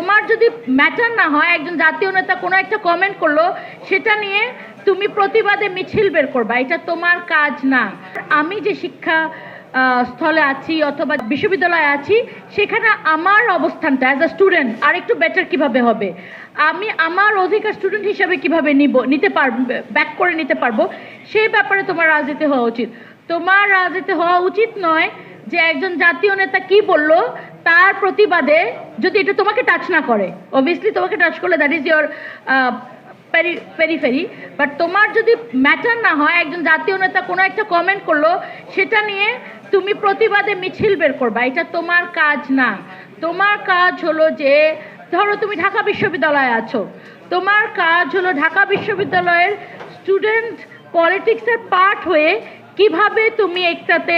তোমার যদি ম্যাটার না হয়, একজন জাতীয় নেতা কোনো একটা কমেন্ট করলো, সেটা নিয়ে তুমি প্রতিবাদে মিছিল বের করবা, এটা তোমার কাজ না। আমি যে শিক্ষা স্থলে আছি অথবা বিশ্ববিদ্যালয়ে আছি, সেখানে আমার অবস্থানটা অ্যাজ আ স্টুডেন্ট আর একটু বেটার কিভাবে হবে, আমি আমার অধিকার স্টুডেন্ট হিসাবে কিভাবে নিতে পারবো, ব্যাক করে নিতে পারবো, সেই ব্যাপারে তোমার রাজনীতি হওয়া উচিত। তোমার রাজনীতি হওয়া উচিত নয় যে একজন জাতীয় নেতা কি বলল তার প্রতিবাদে, যদি এটা তোমাকে টাচ না করে, অবভিয়াসলি তোমাকে টাচ করলে that is your periphery, but তোমার যদি ম্যাটার না হয়, একজন জাতীয় নেতা কোনো একটা কমেন্ট করলো, সেটা নিয়ে তুমি প্রতিবাদে মিছিল বের করবা, এটা তোমার কাজ না। তোমার কাজ হলো যে, ধরো তুমি ঢাকা বিশ্ববিদ্যালয়ে আছো, তোমার কাজ হলো ঢাকা বিশ্ববিদ্যালয়ের স্টুডেন্ট পলিটিক্সের পার্ট হয়ে কিভাবে তুমি একটাতে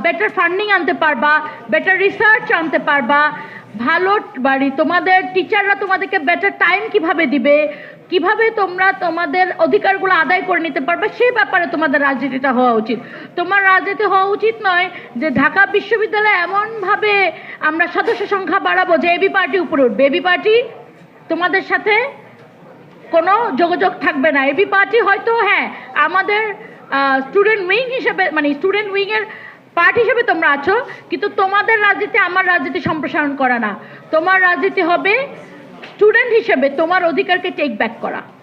বেটার ফান্ডিং আনতে পারবা, বেটার রিসার্চ আনতে পারবা, ভালো বাড়ি তোমাদের টিচাররা তোমাদেরকে বেটার টাইম কিভাবে দিবে, কিভাবে তোমরা তোমাদের অধিকারগুলো আদায় করে নিতে পারবে, সেই ব্যাপারে তোমাদের রাজনীতিটা হওয়া উচিত। তোমার রাজনীতি হওয়া উচিত নয় যে ঢাকা বিশ্ববিদ্যালয়ে এমনভাবে আমরা সদস্য সংখ্যা বাড়াবো যে এবি পার্টি উপরে উঠবে, এবি পার্টি তোমাদের সাথে কোনো যোগাযোগ থাকবে না। এবি পার্টি হয়তো হ্যাঁ আমাদের স্টুডেন্ট উইং হিসেবে, মানে স্টুডেন্ট উইংয়ের পার্ট হিসেবে তোমরা আছো, কিন্তু তোমাদের রাজনীতি আমার রাজনীতি সম্প্রসারণ করা না। তোমার রাজনীতি হবে স্টুডেন্ট হিসেবে তোমার অধিকারকে টেক ব্যাক করা।